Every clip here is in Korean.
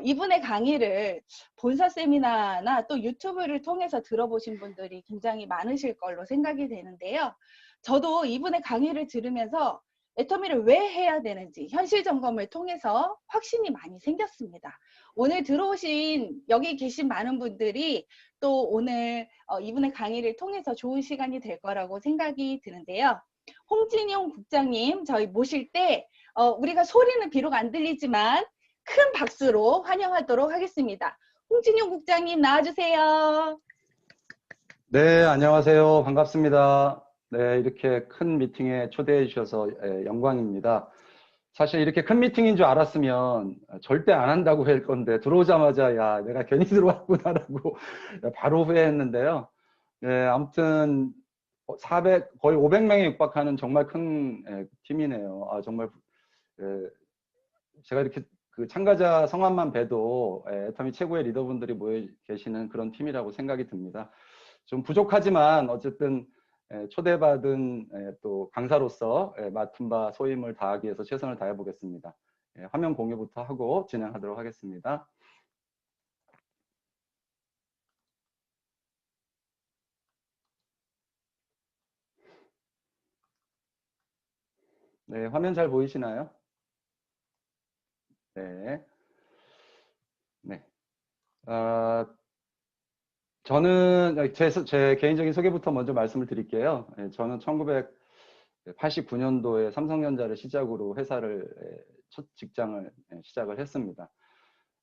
이분의 강의를 본사 세미나나 또 유튜브를 통해서 들어보신 분들이 굉장히 많으실 걸로 생각이 되는데요. 저도 이분의 강의를 들으면서 애터미를 왜 해야 되는지 현실 점검을 통해서 확신이 많이 생겼습니다. 오늘 들어오신 여기 계신 많은 분들이 또 오늘 이분의 강의를 통해서 좋은 시간이 될 거라고 생각이 드는데요. 홍진용 국장님 저희 모실 때 우리가 소리는 비록 안 들리지만 큰 박수로 환영하도록 하겠습니다. 홍진용 국장님 나와주세요. 네, 안녕하세요. 반갑습니다. 네, 이렇게 큰 미팅에 초대해 주셔서 영광입니다. 사실 이렇게 큰 미팅인 줄 알았으면 절대 안 한다고 할 건데 들어오자마자 야, 내가 괜히 들어왔구나라고 바로 후회했는데요. 네, 아무튼 400, 거의 500명에 육박하는 정말 큰 팀이네요. 정말 제가 이렇게 그 참가자 성함만 봬도 애터미 최고의 리더분들이 모여 계시는 그런 팀이라고 생각이 듭니다. 좀 부족하지만 어쨌든 초대받은 또 강사로서 맡은 바 소임을 다하기 위해서 최선을 다해 보겠습니다. 화면 공유부터 하고 진행하도록 하겠습니다. 네, 화면 잘 보이시나요? 네. 네. 저는 제 개인적인 소개부터 먼저 말씀을 드릴게요. 저는 1989년도에 삼성전자를 시작으로 회사를 첫 직장을 시작을 했습니다.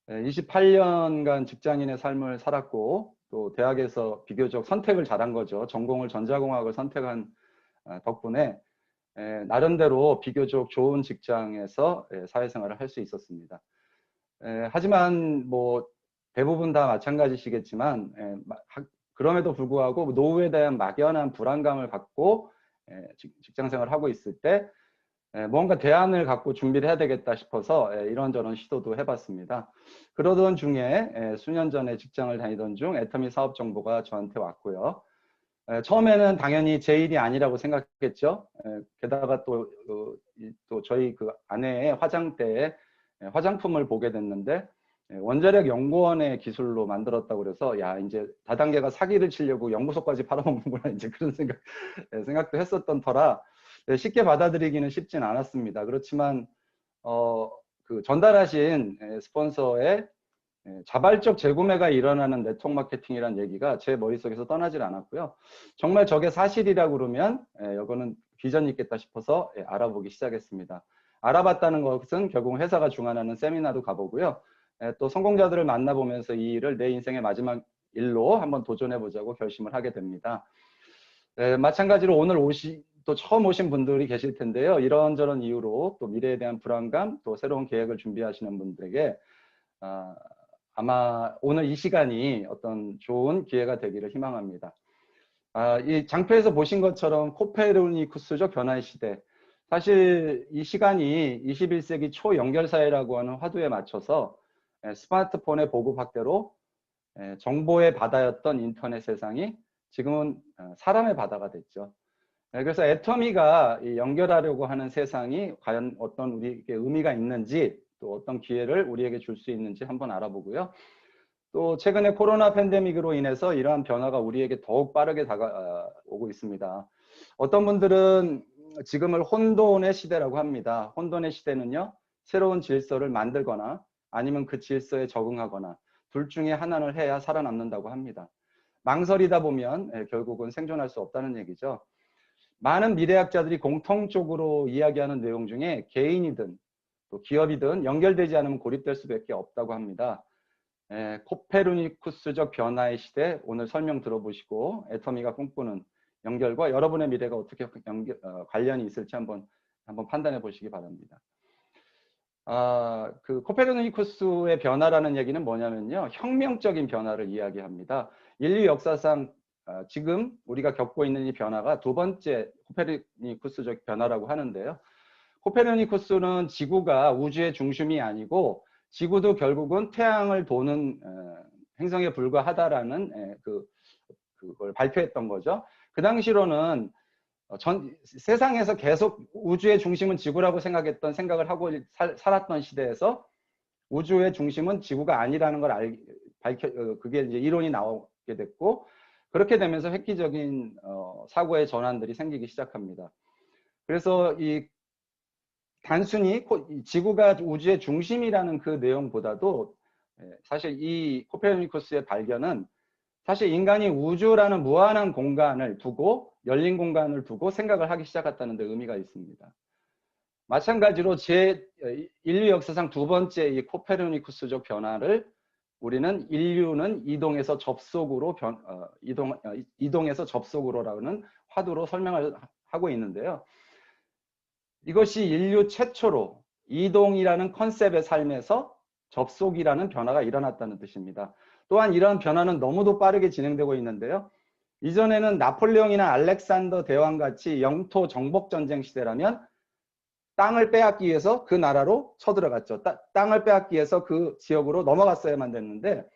28년간 직장인의 삶을 살았고 또 대학에서 비교적 선택을 잘한 거죠. 전공을 전자공학을 선택한 덕분에 나름대로 비교적 좋은 직장에서 사회생활을 할 수 있었습니다. 하지만 뭐 대부분 다 마찬가지시겠지만 그럼에도 불구하고 노후에 대한 막연한 불안감을 갖고 직장생활을 하고 있을 때 뭔가 대안을 갖고 준비를 해야 되겠다 싶어서 이런저런 시도도 해봤습니다. 그러던 중에 수년 전에 직장을 다니던 중 애터미 사업 정보가 저한테 왔고요. 처음에는 당연히 제 일이 아니라고 생각했죠. 게다가 또 저희 그 아내의 화장대에 화장품을 보게 됐는데 원자력 연구원의 기술로 만들었다고 그래서 야 이제 다단계가 사기를 치려고 연구소까지 팔아먹는구나 이제 그런 생각도 했었던 터라 쉽게 받아들이기는 쉽진 않았습니다. 그렇지만 그 전달하신 스폰서의 자발적 재구매가 일어나는 네트워크 마케팅이라는 얘기가 제 머릿속에서 떠나질 않았고요. 정말 저게 사실이라고 그러면 이거는 비전이 있겠다 싶어서 알아보기 시작했습니다. 알아봤다는 것은 결국 회사가 주관하는 세미나도 가보고요. 또 성공자들을 만나보면서 이 일을 내 인생의 마지막 일로 한번 도전해보자고 결심을 하게 됩니다. 마찬가지로 오늘 또 처음 오신 분들이 계실 텐데요. 이런저런 이유로 또 미래에 대한 불안감, 또 새로운 계획을 준비하시는 분들에게 아마 오늘 이 시간이 어떤 좋은 기회가 되기를 희망합니다. 이 장표에서 보신 것처럼 코페르니쿠스적 변화의 시대. 사실 이 시간이 21세기 초연결사회라고 하는 화두에 맞춰서 스마트폰의 보급 확대로 정보의 바다였던 인터넷 세상이 지금은 사람의 바다가 됐죠. 그래서 애터미가 연결하려고 하는 세상이 과연 어떤 우리에게 의미가 있는지 또 어떤 기회를 우리에게 줄 수 있는지 한번 알아보고요. 또 최근에 코로나 팬데믹으로 인해서 이러한 변화가 우리에게 더욱 빠르게 다가오고 있습니다. 어떤 분들은 지금을 혼돈의 시대라고 합니다. 혼돈의 시대는요, 새로운 질서를 만들거나 아니면 그 질서에 적응하거나 둘 중에 하나를 해야 살아남는다고 합니다. 망설이다 보면 결국은 생존할 수 없다는 얘기죠. 많은 미래학자들이 공통적으로 이야기하는 내용 중에 개인이든 또 기업이든 연결되지 않으면 고립될 수밖에 없다고 합니다. 코페르니쿠스적 변화의 시대 오늘 설명 들어보시고 애터미가 꿈꾸는 연결과 여러분의 미래가 어떻게 관련이 있을지 한번 판단해 보시기 바랍니다. 그 코페르니쿠스의 변화라는 얘기는 뭐냐면요, 혁명적인 변화를 이야기합니다. 인류 역사상 지금 우리가 겪고 있는 이 변화가 두 번째 코페르니쿠스적 변화라고 하는데요. 코페르니쿠스는 지구가 우주의 중심이 아니고 지구도 결국은 태양을 도는 행성에 불과하다라는 그걸 발표했던 거죠. 그 당시로는 세상에서 계속 우주의 중심은 지구라고 생각을 하고 살았던 시대에서 우주의 중심은 지구가 아니라는 걸 그게 이제 이론이 나오게 됐고, 그렇게 되면서 획기적인 사고의 전환들이 생기기 시작합니다. 그래서 단순히 지구가 우주의 중심이라는 그 내용보다도 사실 이 코페르니쿠스의 발견은 사실 인간이 우주라는 무한한 공간을 두고, 열린 공간을 두고 생각을 하기 시작했다는 데 의미가 있습니다. 마찬가지로 인류 역사상 두 번째 이 코페르니쿠스적 변화를 우리는 인류는 이동에서 접속으로 이동에서 접속으로라는 화두로 설명을 하고 있는데요. 이것이 인류 최초로 이동이라는 컨셉의 삶에서 접속이라는 변화가 일어났다는 뜻입니다. 또한 이러한 변화는 너무도 빠르게 진행되고 있는데요. 이전에는 나폴레옹이나 알렉산더 대왕 같이 영토 정복 전쟁 시대라면 땅을 빼앗기 위해서 그 나라로 쳐들어갔죠. 땅을 빼앗기 위해서 그 지역으로 넘어갔어야만 됐는데,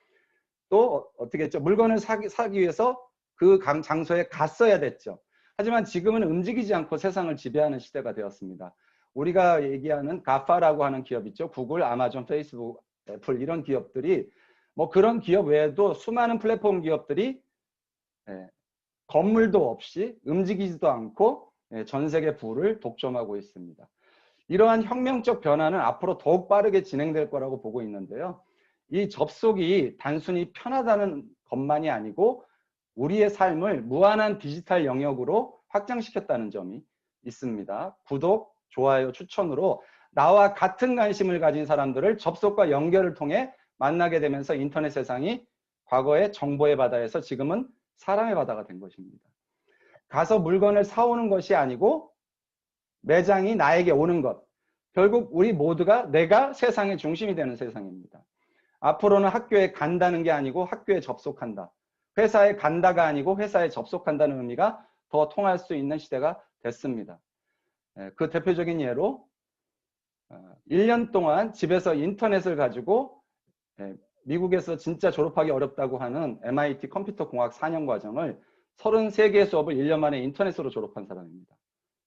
또 어떻게 했죠? 물건을 사기 위해서 그 장소에 갔어야 됐죠. 하지만 지금은 움직이지 않고 세상을 지배하는 시대가 되었습니다. 우리가 얘기하는 가파라고 하는 기업 있죠. 구글, 아마존, 페이스북, 애플 이런 기업들이 뭐 그런 기업 외에도 수많은 플랫폼 기업들이 건물도 없이 움직이지도 않고 전 세계 부를 독점하고 있습니다. 이러한 혁명적 변화는 앞으로 더욱 빠르게 진행될 거라고 보고 있는데요. 이 접속이 단순히 편하다는 것만이 아니고 우리의 삶을 무한한 디지털 영역으로 확장시켰다는 점이 있습니다. 구독, 좋아요, 추천으로 나와 같은 관심을 가진 사람들을 접속과 연결을 통해 만나게 되면서 인터넷 세상이 과거의 정보의 바다에서 지금은 사람의 바다가 된 것입니다. 가서 물건을 사오는 것이 아니고 매장이 나에게 오는 것. 결국 우리 모두가 내가 세상의 중심이 되는 세상입니다. 앞으로는 학교에 간다는 게 아니고 학교에 접속한다. 회사에 간다가 아니고 회사에 접속한다는 의미가 더 통할 수 있는 시대가 됐습니다. 그 대표적인 예로 1년 동안 집에서 인터넷을 가지고 미국에서 진짜 졸업하기 어렵다고 하는 MIT 컴퓨터 공학 4년 과정을 33개의 수업을 1년 만에 인터넷으로 졸업한 사람입니다.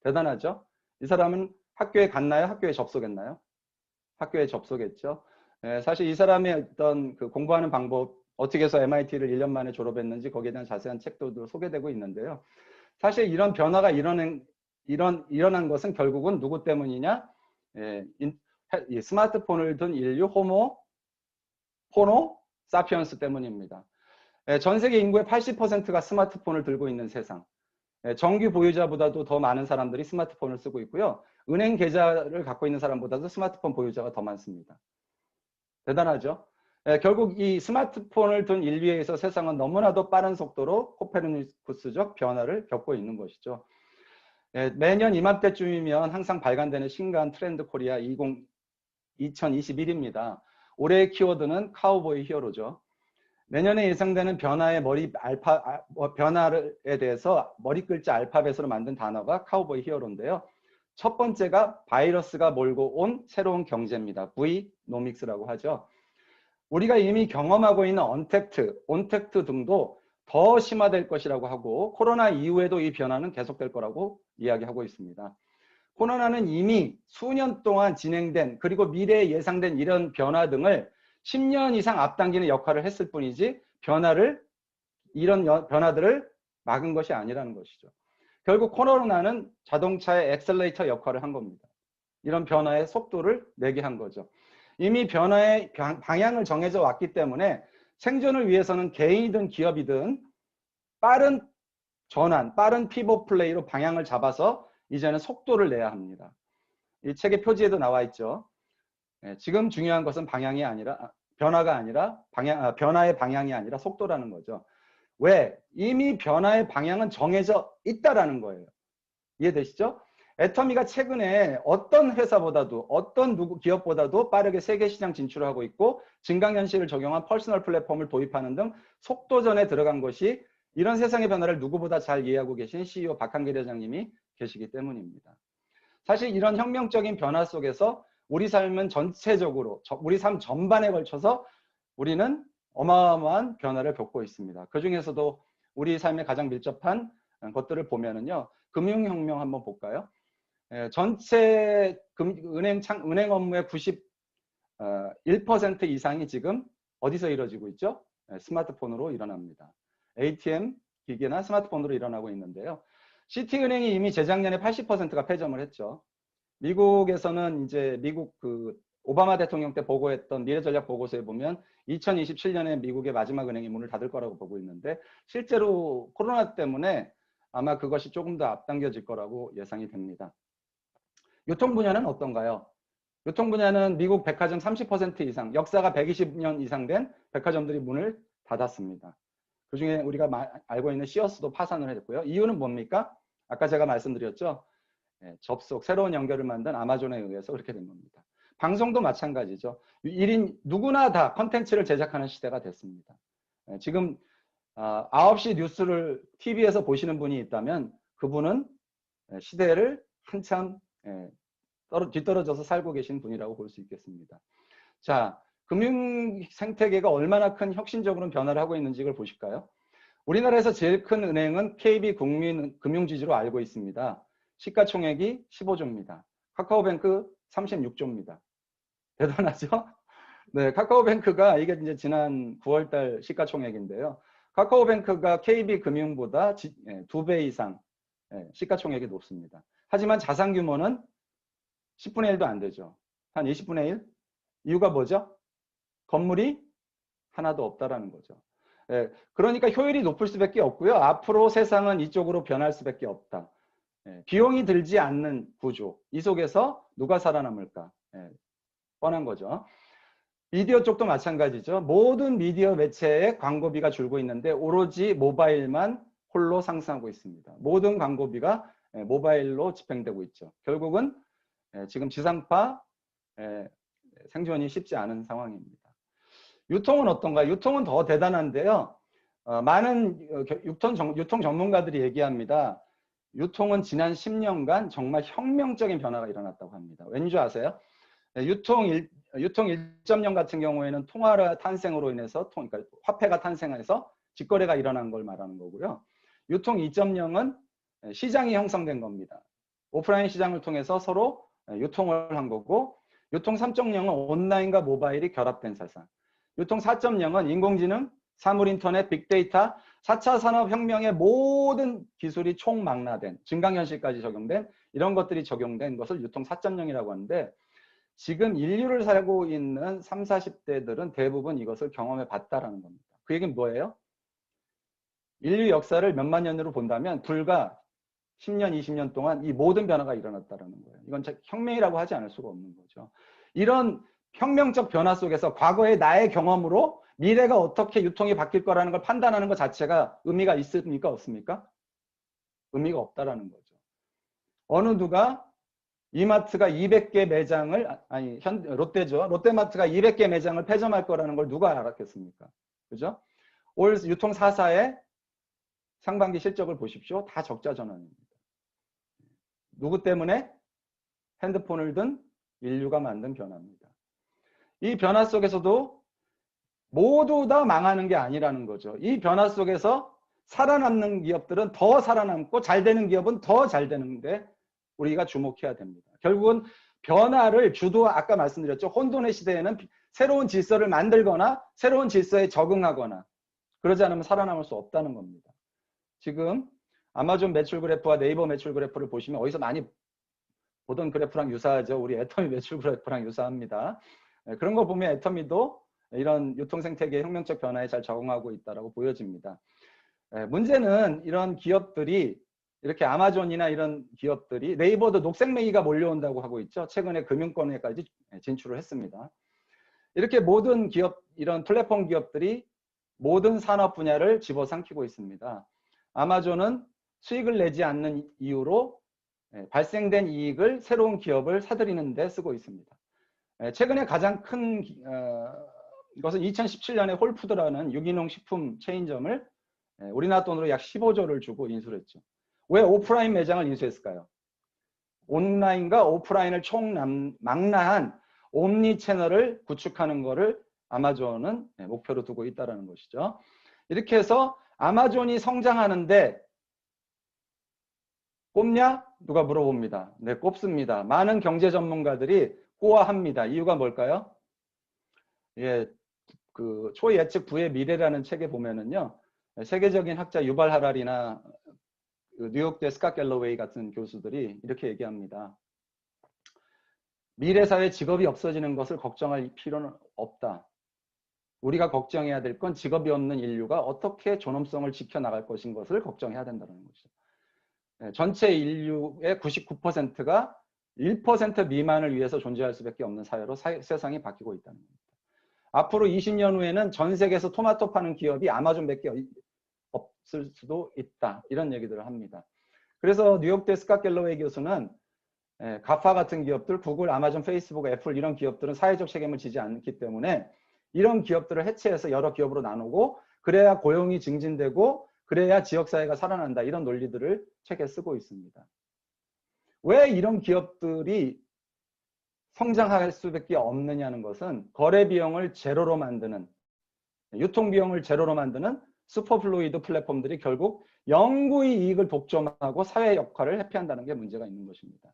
대단하죠? 이 사람은 학교에 갔나요? 학교에 접속했나요? 학교에 접속했죠. 사실 이 사람의 어떤 그 공부하는 방법, 어떻게 해서 MIT를 1년 만에 졸업했는지 거기에 대한 자세한 책도 소개되고 있는데요. 사실 이런 변화가 일어난 것은 결국은 누구 때문이냐? 스마트폰을 든 인류 호모 사피언스 때문입니다. 전 세계 인구의 80%가 스마트폰을 들고 있는 세상. 정규 보유자보다도 더 많은 사람들이 스마트폰을 쓰고 있고요. 은행 계좌를 갖고 있는 사람보다도 스마트폰 보유자가 더 많습니다. 대단하죠? 결국 이 스마트폰을 둔 인류에 의해서 세상은 너무나도 빠른 속도로 코페르니쿠스적 변화를 겪고 있는 것이죠. 매년 이맘때쯤이면 항상 발간되는 신간 트렌드 코리아 2021입니다. 올해의 키워드는 카우보이 히어로죠. 내년에 예상되는 변화의 변화에 대해서 머리 글자 알파벳으로 만든 단어가 카우보이 히어로인데요. 첫 번째가 바이러스가 몰고 온 새로운 경제입니다. V노믹스라고 하죠. 우리가 이미 경험하고 있는 온택트 등도 더 심화될 것이라고 하고 코로나 이후에도 이 변화는 계속될 거라고 이야기하고 있습니다. 코로나는 이미 수년 동안 진행된 그리고 미래에 예상된 이런 변화 등을 10년 이상 앞당기는 역할을 했을 뿐이지 이런 변화들을 막은 것이 아니라는 것이죠. 결국 코로나는 자동차의 엑셀레이터 역할을 한 겁니다. 이런 변화의 속도를 내게 한 거죠. 이미 변화의 방향을 정해져 왔기 때문에 생존을 위해서는 개인이든 기업이든 빠른 전환, 빠른 피벗 플레이로 방향을 잡아서 이제는 속도를 내야 합니다. 이 책의 표지에도 나와 있죠. 지금 중요한 것은 변화가 아니라 변화의 방향이 아니라 속도라는 거죠. 왜? 이미 변화의 방향은 정해져 있다라는 거예요. 이해되시죠? 애터미가 최근에 어떤 회사보다도 어떤 기업보다도 빠르게 세계 시장 진출을 하고 있고 증강현실을 적용한 퍼스널 플랫폼을 도입하는 등 속도전에 들어간 것이 이런 세상의 변화를 누구보다 잘 이해하고 계신 CEO 박한길 회장님이 계시기 때문입니다. 사실 이런 혁명적인 변화 속에서 우리 삶은 전체적으로 우리 삶 전반에 걸쳐서 우리는 어마어마한 변화를 겪고 있습니다. 그 중에서도 우리 삶에 가장 밀접한 것들을 보면은요. 금융혁명 한번 볼까요? 전체 은행 업무의 1% 이상이 지금 어디서 이루어지고 있죠? 스마트폰으로 일어납니다. ATM 기기나 스마트폰으로 일어나고 있는데요. 시티은행이 이미 재작년에 80%가 폐점을 했죠. 미국에서는 이제 미국 그 오바마 대통령 때 보고했던 미래전략 보고서에 보면 2027년에 미국의 마지막 은행이 문을 닫을 거라고 보고 있는데 실제로 코로나 때문에 아마 그것이 조금 더 앞당겨질 거라고 예상이 됩니다. 유통 분야는 어떤가요? 유통 분야는 미국 백화점 30% 이상, 역사가 120년 이상 된 백화점들이 문을 닫았습니다. 그중에 우리가 알고 있는 시어스도 파산을 했고요. 이유는 뭡니까? 아까 제가 말씀드렸죠. 접속, 새로운 연결을 만든 아마존에 의해서 그렇게 된 겁니다. 방송도 마찬가지죠. 1인 누구나 다 컨텐츠를 제작하는 시대가 됐습니다. 지금 9시 뉴스를 TV에서 보시는 분이 있다면 그분은 시대를 한참 뒤떨어져서 살고 계신 분이라고 볼 수 있겠습니다. 자, 금융 생태계가 얼마나 큰 혁신적으로 변화를 하고 있는지 를 보실까요? 우리나라에서 제일 큰 은행은 KB국민금융지주로 알고 있습니다. 시가총액이 15조입니다. 카카오뱅크 36조입니다. 대단하죠? 네, 카카오뱅크가 이게 이제 지난 9월달 시가총액인데요. 카카오뱅크가 KB금융보다 2배 이상 시가총액이 높습니다. 하지만 자산 규모는 10분의 1도 안 되죠. 한 20분의 1? 이유가 뭐죠? 건물이 하나도 없다라는 거죠. 그러니까 효율이 높을 수밖에 없고요. 앞으로 세상은 이쪽으로 변할 수밖에 없다. 비용이 들지 않는 구조. 이 속에서 누가 살아남을까? 뻔한 거죠. 미디어 쪽도 마찬가지죠. 모든 미디어 매체의 광고비가 줄고 있는데 오로지 모바일만 홀로 상승하고 있습니다. 모든 광고비가 모바일로 집행되고 있죠. 결국은 지금 지상파 생존이 쉽지 않은 상황입니다. 유통은 어떤가요? 유통은 더 대단한데요. 많은 유통 전문가들이 얘기합니다. 유통은 지난 10년간 정말 혁명적인 변화가 일어났다고 합니다. 왠지 아세요? 유통 1.0 같은 경우에는 통화 탄생으로 인해서 그러니까 화폐가 탄생해서 직거래가 일어난 걸 말하는 거고요. 유통 2.0은 시장이 형성된 겁니다. 오프라인 시장을 통해서 서로 유통을 한 거고, 유통 3.0은 온라인과 모바일이 결합된 세상. 유통 4.0은 인공지능, 사물인터넷, 빅데이터, 4차 산업혁명의 모든 기술이 총망라된, 증강현실까지 적용된 이런 것들이 적용된 것을 유통 4.0이라고 하는데, 지금 인류를 살고 있는 30, 40대들은 대부분 이것을 경험해 봤다라는 겁니다. 그 얘기는 뭐예요? 인류 역사를 몇만 년으로 본다면 불과 10년, 20년 동안 이 모든 변화가 일어났다는 거예요. 이건 혁명이라고 하지 않을 수가 없는 거죠. 이런 혁명적 변화 속에서 과거의 나의 경험으로 미래가 어떻게 유통이 바뀔 거라는 걸 판단하는 것 자체가 의미가 있습니까? 없습니까? 의미가 없다라는 거죠. 어느 누가 이마트가 200개 매장을, 롯데죠. 롯데마트가 200개 매장을 폐점할 거라는 걸 누가 알았겠습니까? 그죠? 올 유통 4사의 상반기 실적을 보십시오. 다 적자 전환입니다. 누구 때문에? 핸드폰을 든 인류가 만든 변화입니다. 이 변화 속에서도 모두 다 망하는 게 아니라는 거죠. 이 변화 속에서 살아남는 기업들은 더 살아남고 잘 되는 기업은 더 잘 되는데 우리가 주목해야 됩니다. 결국은 변화를 아까 말씀드렸죠. 혼돈의 시대에는 새로운 질서를 만들거나 새로운 질서에 적응하거나 그러지 않으면 살아남을 수 없다는 겁니다. 지금 아마존 매출 그래프와 네이버 매출 그래프를 보시면 어디서 많이 보던 그래프랑 유사하죠. 우리 애터미 매출 그래프랑 유사합니다. 그런 거 보면 애터미도 이런 유통생태계의 혁명적 변화에 잘 적응하고 있다고 보여집니다. 문제는 이런 기업들이 이렇게 아마존이나 이런 기업들이 네이버도 녹색매기가 몰려온다고 하고 있죠. 최근에 금융권에까지 진출을 했습니다. 이렇게 모든 기업, 이런 플랫폼 기업들이 모든 산업 분야를 집어삼키고 있습니다. 아마존은 수익을 내지 않는 이유로 발생된 이익을 새로운 기업을 사들이는 데 쓰고 있습니다. 최근에 가장 큰 것은 2017년에 홀푸드라는 유기농 식품 체인점을 우리나라 돈으로 약 15조를 주고 인수를 했죠. 왜 오프라인 매장을 인수했을까요? 온라인과 오프라인을 총망라한 옴니 채널을 구축하는 것을 아마존은 목표로 두고 있다는 것이죠. 이렇게 해서 아마존이 성장하는데 꼽냐? 누가 물어봅니다. 네, 꼽습니다. 많은 경제 전문가들이 꼬아합니다. 이유가 뭘까요? 예, 그 초예측 부의 미래라는 책에 보면은요, 세계적인 학자 유발 하라리나 그 뉴욕대 스캇 갤러웨이 같은 교수들이 이렇게 얘기합니다. 미래 사회 직업이 없어지는 것을 걱정할 필요는 없다. 우리가 걱정해야 될 건 직업이 없는 인류가 어떻게 존엄성을 지켜나갈 것인 것을 걱정해야 된다는 것이죠. 전체 인류의 99%가 1% 미만을 위해서 존재할 수밖에 없는 사회로 세상이 바뀌고 있다는 겁니다. 앞으로 20년 후에는 전 세계에서 토마토 파는 기업이 아마존밖에 없을 수도 있다. 이런 얘기들을 합니다. 그래서 뉴욕대 스캇 갤러웨이 교수는 가파 같은 기업들, 구글, 아마존, 페이스북, 애플 이런 기업들은 사회적 책임을 지지 않기 때문에 이런 기업들을 해체해서 여러 기업으로 나누고 그래야 고용이 증진되고 그래야 지역사회가 살아난다. 이런 논리들을 책에 쓰고 있습니다. 왜 이런 기업들이 성장할 수밖에 없느냐는 것은 거래 비용을 제로로 만드는, 유통 비용을 제로로 만드는 슈퍼플루이드 플랫폼들이 결국 영구히 이익을 독점하고 사회 역할을 회피한다는 게 문제가 있는 것입니다.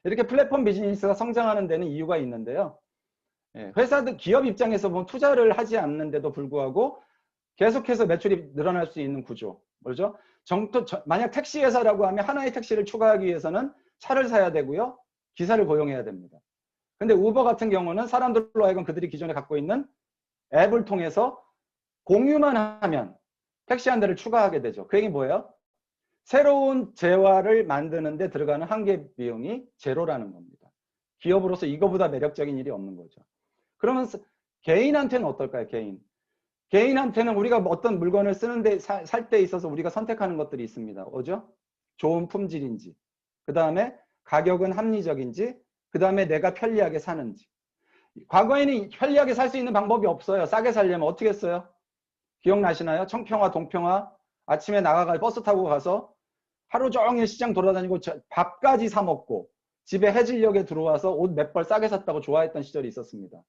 이렇게 플랫폼 비즈니스가 성장하는 데는 이유가 있는데요. 회사들, 기업 입장에서 보면 투자를 하지 않는데도 불구하고 계속해서 매출이 늘어날 수 있는 구조. 뭐죠? 만약 택시 회사라고 하면 하나의 택시를 추가하기 위해서는 차를 사야 되고요. 기사를 고용해야 됩니다. 근데 우버 같은 경우는 사람들로 하여금 그들이 기존에 갖고 있는 앱을 통해서 공유만 하면 택시 한 대를 추가하게 되죠. 그 얘기는 뭐예요? 새로운 재화를 만드는 데 들어가는 한계 비용이 제로라는 겁니다. 기업으로서 이거보다 매력적인 일이 없는 거죠. 그러면 개인한테는 어떨까요? 개인한테는 우리가 어떤 물건을 쓰는데 살 때 있어서 우리가 선택하는 것들이 있습니다. 뭐죠? 좋은 품질인지, 그 다음에 가격은 합리적인지, 그 다음에 내가 편리하게 사는지. 과거에는 편리하게 살 수 있는 방법이 없어요. 싸게 살려면 어떻게 했어요? 기억나시나요? 청평화, 동평화 아침에 나가가 버스 타고 가서 하루 종일 시장 돌아다니고 밥까지 사 먹고 집에 해질녘에 들어와서 옷 몇 벌 싸게 샀다고 좋아했던 시절이 있었습니다.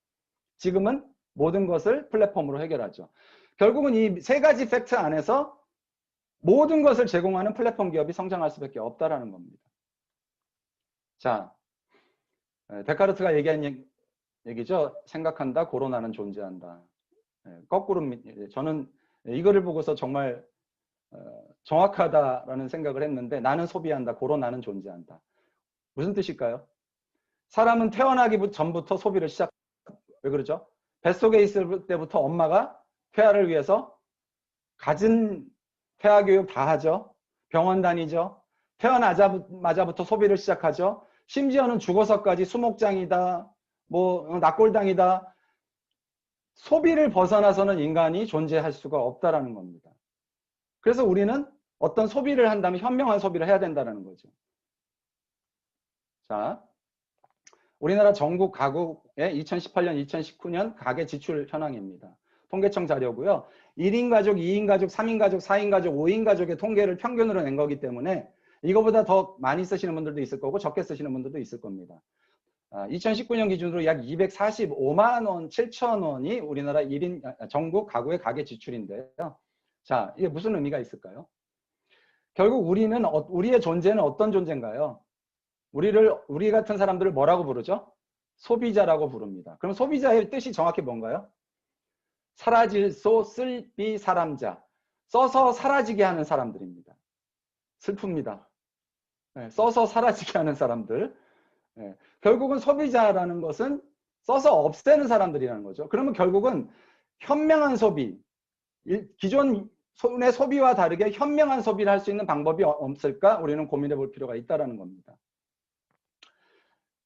지금은 모든 것을 플랫폼으로 해결하죠. 결국은 이 세 가지 팩트 안에서 모든 것을 제공하는 플랫폼 기업이 성장할 수밖에 없다라는 겁니다. 자, 데카르트가 얘기한 얘기죠. 생각한다, 고로 나는 존재한다. 거꾸로 저는 이거를 보고서 정말 정확하다라는 생각을 했는데, 나는 소비한다, 고로 나는 존재한다. 무슨 뜻일까요? 사람은 태어나기 전부터 소비를 왜 그러죠? 뱃속에 있을 때부터 엄마가 태아를 위해서 갖은 태아 교육 다 하죠. 병원 다니죠. 태어나자마자부터 소비를 시작하죠. 심지어는 죽어서까지 수목장이다, 뭐 낙골당이다. 소비를 벗어나서는 인간이 존재할 수가 없다라는 겁니다. 그래서 우리는 어떤 소비를 한다면 현명한 소비를 해야 된다는 거죠. 자, 우리나라 전국 가구의 2018년, 2019년 가계 지출 현황입니다. 통계청 자료고요. 1인 가족, 2인 가족, 3인 가족, 4인 가족, 5인 가족의 통계를 평균으로 낸 거기 때문에 이거보다 더 많이 쓰시는 분들도 있을 거고 적게 쓰시는 분들도 있을 겁니다. 2019년 기준으로 약 245만 원, 7천 원이 우리나라 1인 전국 가구의 가계 지출인데요. 자, 이게 무슨 의미가 있을까요? 결국 우리의 존재는 어떤 존재인가요? 우리 같은 사람들을 뭐라고 부르죠? 소비자라고 부릅니다. 그럼 소비자의 뜻이 정확히 뭔가요? 사라질 소 쓸비 사람자. 써서 사라지게 하는 사람들입니다. 슬픕니다. 써서 사라지게 하는 사람들. 결국은 소비자라는 것은 써서 없애는 사람들이라는 거죠. 그러면 결국은 현명한 소비, 기존의 소비와 다르게 현명한 소비를 할 수 있는 방법이 없을까? 우리는 고민해 볼 필요가 있다는 겁니다.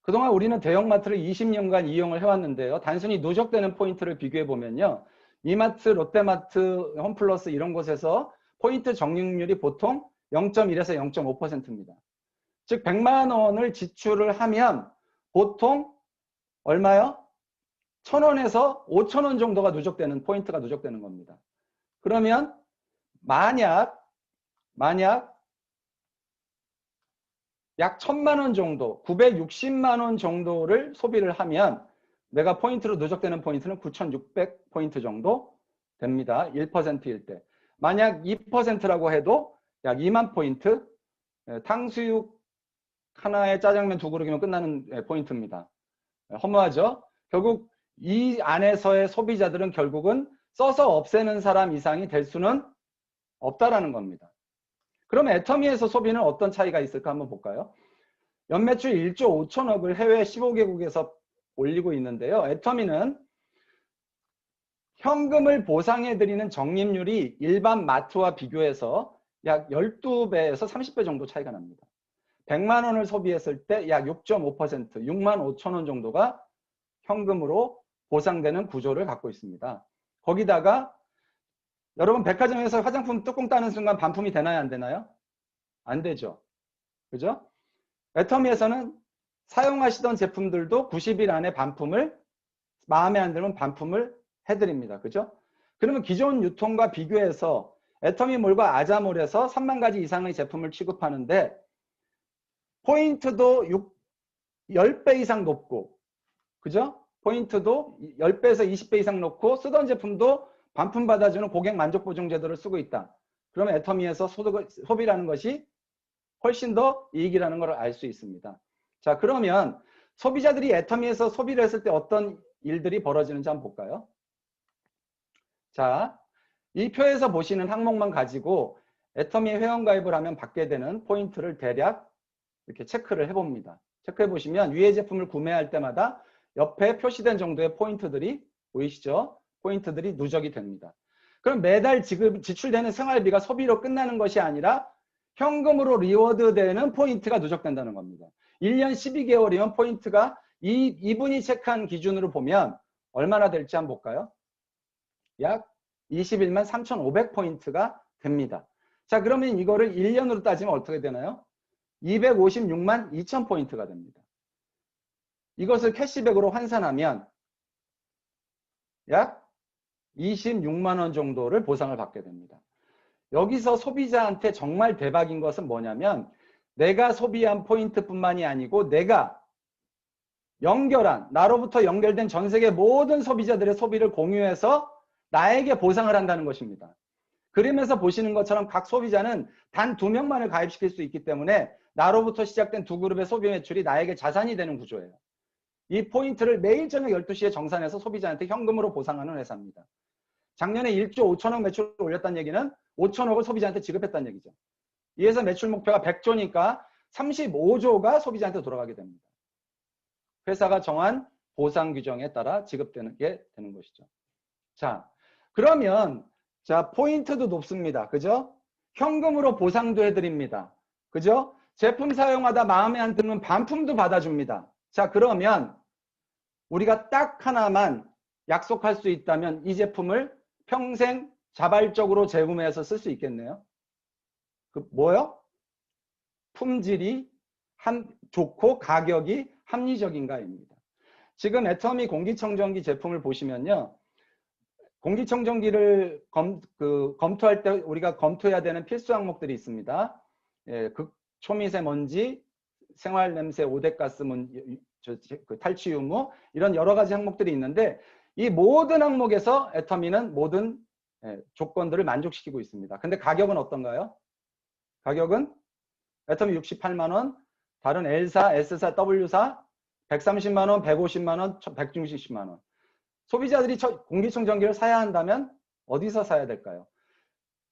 그동안 우리는 대형마트를 20년간 이용을 해왔는데요. 단순히 누적되는 포인트를 비교해 보면요. 이마트, 롯데마트, 홈플러스 이런 곳에서 포인트 적립률이 보통 0.1에서 0.5%입니다. 즉 100만 원을 지출을 하면 보통 얼마요? 1,000원에서 5,000원 정도가 누적되는 포인트가 누적되는 겁니다. 그러면 만약 약 1,000만 원 정도, 960만 원 정도를 소비를 하면 내가 포인트로 누적되는 포인트는 9,600포인트 정도 됩니다. 1%일 때. 만약 2%라고 해도 약 2만 포인트, 탕수육 하나에 짜장면 2그릇이면 끝나는 포인트입니다. 허무하죠? 결국 이 안에서의 소비자들은 결국은 써서 없애는 사람 이상이 될 수는 없다라는 겁니다. 그러면 애터미에서 소비는 어떤 차이가 있을까 한번 볼까요? 연매출 1조 5천억을 해외 15개국에서 올리고 있는데요. 애터미는 현금을 보상해드리는 적립률이 일반 마트와 비교해서 약 12배에서 30배 정도 차이가 납니다. 100만 원을 소비했을 때 약 6.5%, 6만 5천 원 정도가 현금으로 보상되는 구조를 갖고 있습니다. 거기다가 여러분 백화점에서 화장품 뚜껑 따는 순간 반품이 되나요? 안 되나요? 안 되죠. 그죠? 애터미에서는 사용하시던 제품들도 90일 안에 반품을, 마음에 안 들면 반품을 해드립니다. 그죠? 그러면 기존 유통과 비교해서 애터미몰과 아자몰에서 3만 가지 이상의 제품을 취급하는데 포인트도 10배 이상 높고, 그죠? 포인트도 10배에서 20배 이상 높고 쓰던 제품도 반품 받아주는 고객 만족 보증 제도를 쓰고 있다. 그러면 애터미에서 소비라는 것이 훨씬 더 이익이라는 걸 알 수 있습니다. 자, 그러면 소비자들이 애터미에서 소비를 했을 때 어떤 일들이 벌어지는지 한번 볼까요? 자, 이 표에서 보시는 항목만 가지고 애터미 회원가입을 하면 받게 되는 포인트를 대략 이렇게 체크를 해봅니다. 체크해 보시면 위의 제품을 구매할 때마다 옆에 표시된 정도의 포인트들이 보이시죠? 포인트들이 누적이 됩니다. 그럼 매달 지출되는 생활비가 소비로 끝나는 것이 아니라 현금으로 리워드되는 포인트가 누적된다는 겁니다. 1년 12개월이면 포인트가 이분이 체크한 기준으로 보면 얼마나 될지 한번 볼까요? 약 21만 3,500포인트가 됩니다. 자, 그러면 이거를 1년으로 따지면 어떻게 되나요? 256만 2,000포인트가 됩니다. 이것을 캐시백으로 환산하면 약 26만 원 정도를 보상을 받게 됩니다. 여기서 소비자한테 정말 대박인 것은 뭐냐면 내가 소비한 포인트뿐만이 아니고 내가 나로부터 연결된 전 세계 모든 소비자들의 소비를 공유해서 나에게 보상을 한다는 것입니다. 그림에서 보시는 것처럼 각 소비자는 단 2명만을 가입시킬 수 있기 때문에 나로부터 시작된 두 그룹의 소비 매출이 나에게 자산이 되는 구조예요. 이 포인트를 매일 저녁 12시에 정산해서 소비자한테 현금으로 보상하는 회사입니다. 작년에 1조 5천억 매출을 올렸다는 얘기는 5천억을 소비자한테 지급했다는 얘기죠. 이에서 매출 목표가 100조니까 35조가 소비자한테 돌아가게 됩니다. 회사가 정한 보상 규정에 따라 지급되게 되는 것이죠. 자, 그러면 자, 포인트도 높습니다. 그죠? 현금으로 보상도 해드립니다. 그죠? 제품 사용하다 마음에 안 드는 반품도 받아줍니다. 자, 그러면 우리가 딱 하나만 약속할 수 있다면 이 제품을 평생 자발적으로 재구매해서 쓸 수 있겠네요. 뭐요? 품질이 좋고 가격이 합리적인가입니다. 지금 애터미 공기청정기 제품을 보시면요. 공기청정기를 검토할 때 우리가 검토해야 되는 필수 항목들이 있습니다. 예, 초미세먼지, 생활냄새, 오대가스, 탈취 유무 이런 여러 가지 항목들이 있는데 이 모든 항목에서 애터미는 모든 조건들을 만족시키고 있습니다. 근데 가격은 어떤가요? 가격은 애터미 68만 원, 다른 L사, S사, W사 130만 원, 150만 원, 160만 원. 소비자들이 공기청정기를 사야 한다면 어디서 사야 될까요?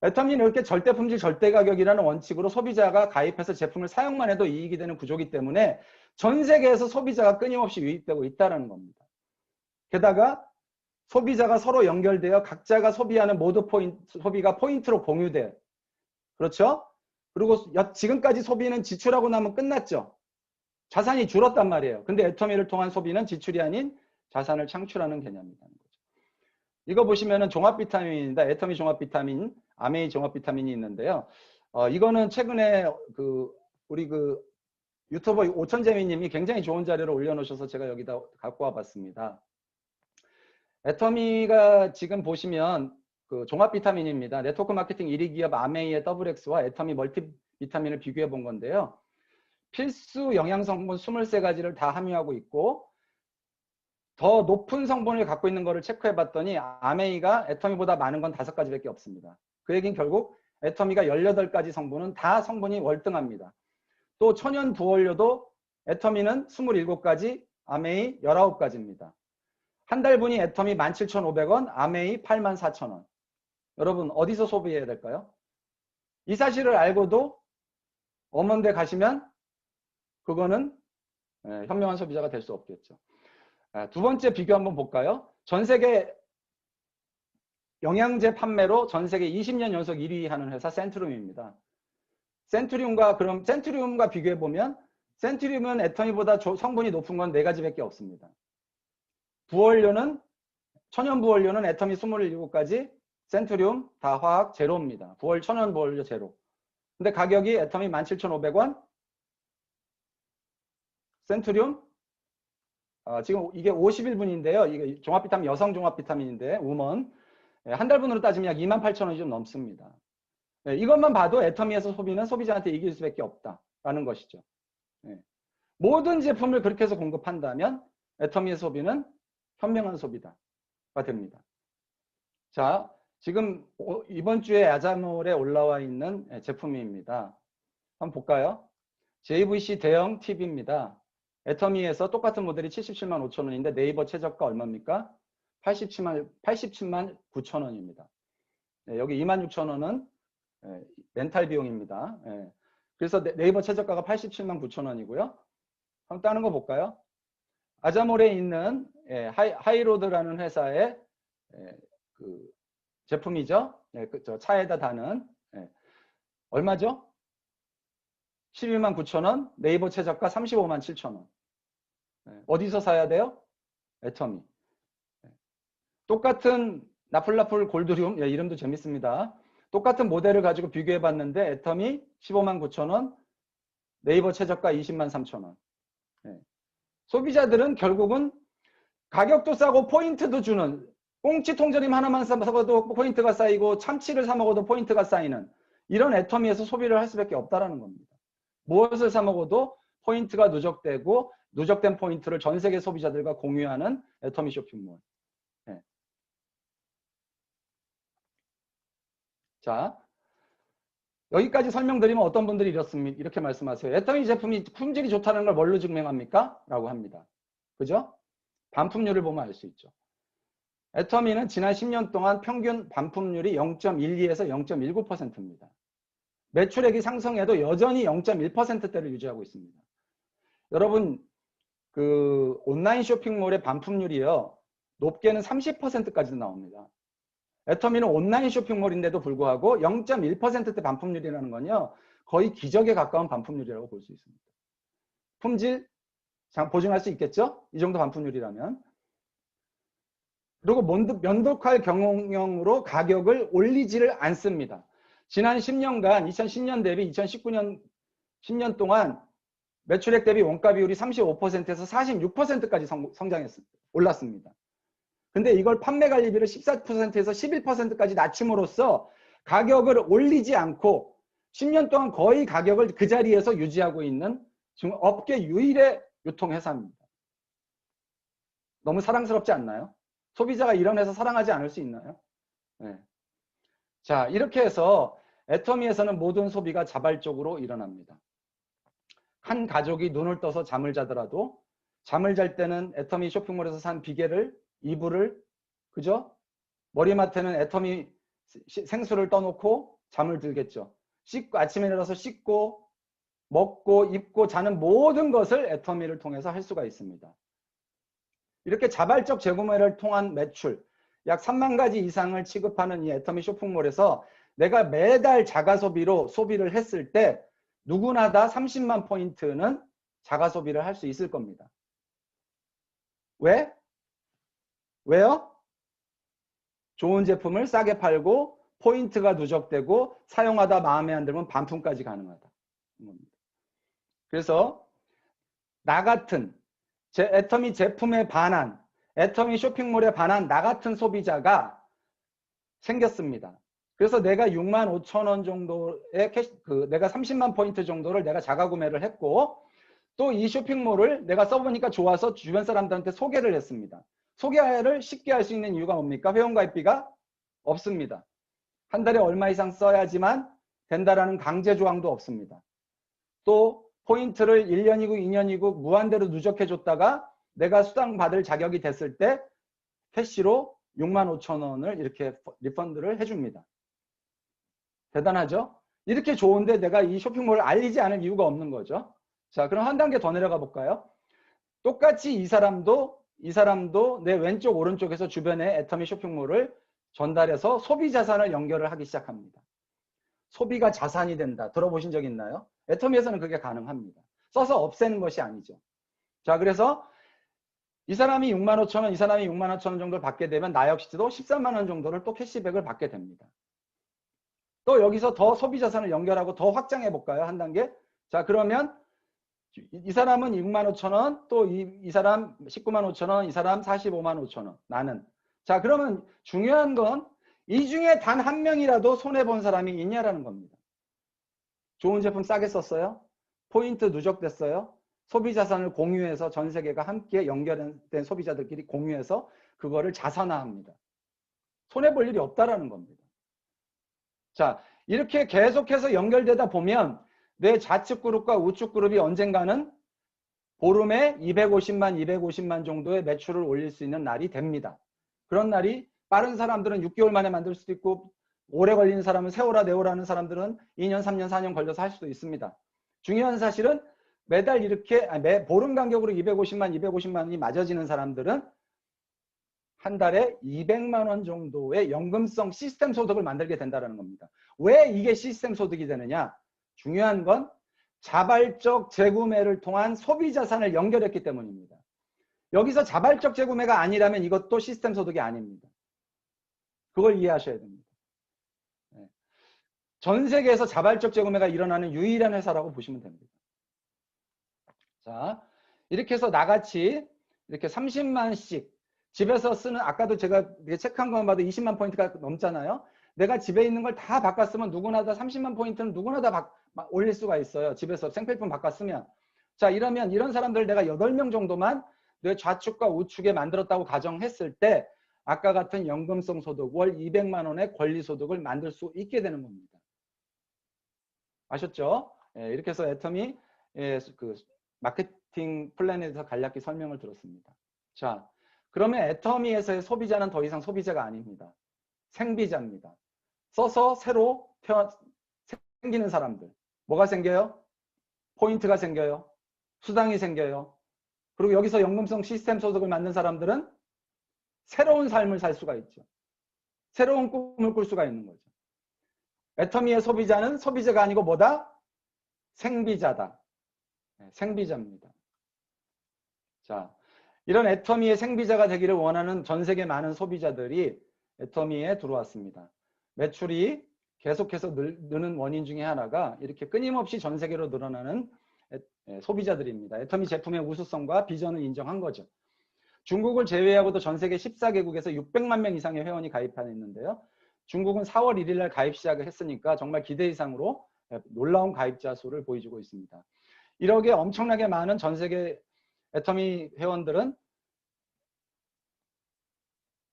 애터미는 이렇게 절대품질 절대가격이라는 원칙으로 소비자가 가입해서 제품을 사용만 해도 이익이 되는 구조이기 때문에 전 세계에서 소비자가 끊임없이 유입되고 있다는 겁니다. 게다가 소비자가 서로 연결되어 각자가 소비하는 모두 소비가 포인트로 공유돼. 그렇죠? 그리고 지금까지 소비는 지출하고 나면 끝났죠. 자산이 줄었단 말이에요. 근데 애터미를 통한 소비는 지출이 아닌 자산을 창출하는 개념이라는 거죠. 이거 보시면은 종합 비타민입니다. 애터미 종합 비타민, 아메이 종합 비타민이 있는데요. 이거는 최근에 우리 유튜버 오천재미님이 굉장히 좋은 자료를 올려놓으셔서 제가 여기다 갖고 와봤습니다. 애터미가 지금 보시면 종합 비타민입니다. 네트워크 마케팅 1위 기업 아메이의 WX와 애터미 멀티 비타민을 비교해 본 건데요. 필수 영양 성분 23가지를 다 함유하고 있고 더 높은 성분을 갖고 있는 것을 체크해 봤더니 아메이가 애터미보다 많은 건 5가지밖에 없습니다. 그 얘기는 결국 애터미가 18가지 성분은 다 성분이 월등합니다. 또 천연 부원료도 애터미는 27가지, 아메이 19가지입니다. 한 달분이 애터미 17,500원, 아메이 84,000원. 여러분 어디서 소비해야 될까요? 이 사실을 알고도 엄원대 가시면 그거는 현명한 소비자가 될 수 없겠죠. 두 번째 비교 한번 볼까요? 전 세계 영양제 판매로 전 세계 20년 연속 1위 하는 회사 센트룸입니다. 센트리움과 비교해 보면 센트리움은 애터미보다 성분이 높은 건 4가지밖에 없습니다. 부원료는 천연 부원료는 애터미 27가지, 센트리움 다 화학 제로입니다. 천연 부원료 제로. 근데 가격이 애터미 17,500원, 센트리움 지금 이게 51분인데요. 이게 종합 비타민 여성 종합 비타민인데 우먼 한 달분으로 따지면 약 28,000원이 좀 넘습니다. 이것만 봐도 애터미에서 소비는 소비자한테 이길 수밖에 없다라는 것이죠. 모든 제품을 그렇게 해서 공급한다면 애터미의 소비는 현명한 소비가 됩니다. 자, 지금 이번 주에 아자몰에 올라와 있는 제품입니다. 한번 볼까요? JVC 대형 TV입니다. 애터미에서 똑같은 모델이 77만 5천원인데 네이버 최저가 얼마입니까? 87만 9천원입니다. 여기 26,000원은 렌탈 비용입니다. 그래서 네이버 최저가가 87만 9천원이고요. 한번 다른 거 볼까요? 아자몰에 있는 하이로드라는 회사의 그 제품이죠. 저 차에다 다는 얼마죠? 12만 9천원, 네이버 최저가 35만 7천원. 어디서 사야 돼요? 애터미. 똑같은 나플라풀 골드륨, 이름도 재밌습니다. 똑같은 모델을 가지고 비교해 봤는데 애터미 15만 9천원, 네이버 최저가 20만 3천원. 소비자들은 결국은 가격도 싸고 포인트도 주는, 꽁치 통조림 하나만 사먹어도 포인트가 쌓이고 참치를 사 먹어도 포인트가 쌓이는 이런 애터미에서 소비를 할 수밖에 없다는 겁니다. 무엇을 사 먹어도 포인트가 누적되고 누적된 포인트를 전 세계 소비자들과 공유하는 애터미 쇼핑몰. 자, 여기까지 설명드리면 어떤 분들이 이렇게 말씀하세요. 애터미 제품이 품질이 좋다는 걸 뭘로 증명합니까? 라고 합니다. 그죠? 반품률을 보면 알 수 있죠. 애터미는 지난 10년 동안 평균 반품률이 0.12에서 0.19%입니다. 매출액이 상승해도 여전히 0.1%대를 유지하고 있습니다. 여러분, 그 온라인 쇼핑몰의 반품률이요, 높게는 30%까지도 나옵니다. 애터미는 온라인 쇼핑몰인데도 불구하고 0.1%대 반품률이라는 건요, 거의 기적에 가까운 반품률이라고 볼 수 있습니다. 품질 보증할 수 있겠죠? 이 정도 반품률이라면. 그리고 면도칼 경영용으로 가격을 올리지를 않습니다. 지난 10년간 2010년 대비 2019년 10년 동안 매출액 대비 원가 비율이 35%에서 46%까지 올랐습니다. 근데 이걸 판매 관리비를 14%에서 11%까지 낮춤으로써 가격을 올리지 않고 10년 동안 거의 가격을 그 자리에서 유지하고 있는 지금 업계 유일의 유통회사입니다. 너무 사랑스럽지 않나요? 소비자가 이런 회사 사랑하지 않을 수 있나요? 자, 이렇게 해서 애터미에서는 모든 소비가 자발적으로 일어납니다. 한 가족이 눈을 떠서 잠을 자더라도 잠을 잘 때는 애터미 쇼핑몰에서 산 비계를, 이불을, 그죠? 머리맡에는 애터미 생수를 떠놓고 잠을 들겠죠. 아침에 일어나서 씻고 먹고 입고 자는 모든 것을 애터미를 통해서 할 수가 있습니다. 이렇게 자발적 재구매를 통한 매출 약 3만 가지 이상을 취급하는 이 애터미 쇼핑몰에서 내가 매달 자가소비로 소비를 했을 때 누구나 다 30만 포인트는 자가소비를 할 수 있을 겁니다. 왜? 왜요? 좋은 제품을 싸게 팔고 포인트가 누적되고 사용하다 마음에 안 들면 반품까지 가능하다. 그래서 나 같은 애터미 제품에 반한, 애터미 쇼핑몰에 반한 나 같은 소비자가 생겼습니다. 그래서 내가 6만 5천 원 정도의 내가 30만 포인트 정도를 내가 자가 구매를 했고 또 이 쇼핑몰을 내가 써보니까 좋아서 주변 사람들한테 소개를 했습니다. 소개를 쉽게 할 수 있는 이유가 뭡니까? 회원가입비가 없습니다. 한 달에 얼마 이상 써야지만 된다라는 강제 조항도 없습니다. 또 포인트를 1년이고 2년이고 무한대로 누적해 줬다가 내가 수당받을 자격이 됐을 때 캐시로 65,000원을 이렇게 리펀드를 해줍니다. 대단하죠? 이렇게 좋은데 내가 이 쇼핑몰을 알리지 않을 이유가 없는 거죠. 자, 그럼 한 단계 더 내려가 볼까요? 똑같이 이 사람도 내 왼쪽 오른쪽에서 주변에 애터미 쇼핑몰을 전달해서 소비 자산을 연결을 하기 시작합니다. 소비가 자산이 된다. 들어보신 적 있나요? 애터미에서는 그게 가능합니다. 써서 없애는 것이 아니죠. 자, 그래서 이 사람이 65,000원, 이 사람이 65,000원 정도를 받게 되면 나 역시도 13만 원 정도를 또 캐시백을 받게 됩니다. 또 여기서 더 소비 자산을 연결하고 더 확장해 볼까요? 한 단계. 자, 그러면 이 사람은 65,000원, 또 이 사람 195,000원, 이 사람 455,000원. 나는. 자, 그러면 중요한 건 이 중에 단 한 명이라도 손해본 사람이 있냐라는 겁니다. 좋은 제품 싸게 썼어요? 포인트 누적됐어요? 소비 자산을 공유해서 전 세계가 함께 연결된 소비자들끼리 공유해서 그거를 자산화합니다. 손해볼 일이 없다라는 겁니다. 자, 이렇게 계속해서 연결되다 보면 내 좌측 그룹과 우측 그룹이 언젠가는 보름에 250만 정도의 매출을 올릴 수 있는 날이 됩니다. 그런 날이 빠른 사람들은 6개월 만에 만들 수도 있고 오래 걸리는 사람은 세월아 내월아 하는 사람들은 2년, 3년, 4년 걸려서 할 수도 있습니다. 중요한 사실은 매달 이렇게 보름 간격으로 250만이 맞아지는 사람들은 한 달에 200만 원 정도의 연금성 시스템 소득을 만들게 된다는 겁니다. 왜 이게 시스템 소득이 되느냐? 중요한 건 자발적 재구매를 통한 소비 자산을 연결했기 때문입니다. 여기서 자발적 재구매가 아니라면 이것도 시스템 소득이 아닙니다. 그걸 이해하셔야 됩니다. 전 세계에서 자발적 재구매가 일어나는 유일한 회사라고 보시면 됩니다. 자, 이렇게 해서 나같이 이렇게 30만씩 집에서 쓰는, 아까도 제가 체크한 것만 봐도 20만 포인트가 넘잖아요. 내가 집에 있는 걸 다 바꿨으면 누구나 다 30만 포인트는 누구나 다 올릴 수가 있어요. 집에서 생필품 바꿨으면. 자, 이러면 이런 사람들 내가 8명 정도만 내 좌측과 우측에 만들었다고 가정했을 때 아까 같은 연금성 소득 월 200만 원의 권리 소득을 만들 수 있게 되는 겁니다. 아셨죠? 예, 이렇게 해서 애터미 그 마케팅 플랜에 대해서 간략히 설명을 들었습니다. 자, 그러면 애터미에서의 소비자는 더 이상 소비자가 아닙니다. 생비자입니다. 써서 새로 생기는 사람들. 뭐가 생겨요? 포인트가 생겨요. 수당이 생겨요. 그리고 여기서 연금성 시스템 소득을 만든 사람들은 새로운 삶을 살 수가 있죠. 새로운 꿈을 꿀 수가 있는 거죠. 애터미의 소비자는 소비자가 아니고 뭐다? 생비자다. 생비자입니다. 자, 이런 애터미의 생비자가 되기를 원하는 전 세계 많은 소비자들이 애터미에 들어왔습니다. 매출이 계속해서 느는 원인 중에 하나가 이렇게 끊임없이 전 세계로 늘어나는 소비자들입니다. 애터미 제품의 우수성과 비전을 인정한 거죠. 중국을 제외하고도 전 세계 14개국에서 600만 명 이상의 회원이 가입하였는데요. 중국은 4월 1일 날 가입 시작을 했으니까 정말 기대 이상으로 놀라운 가입자 수를 보여주고 있습니다. 이렇게 엄청나게 많은 전 세계 애터미 회원들은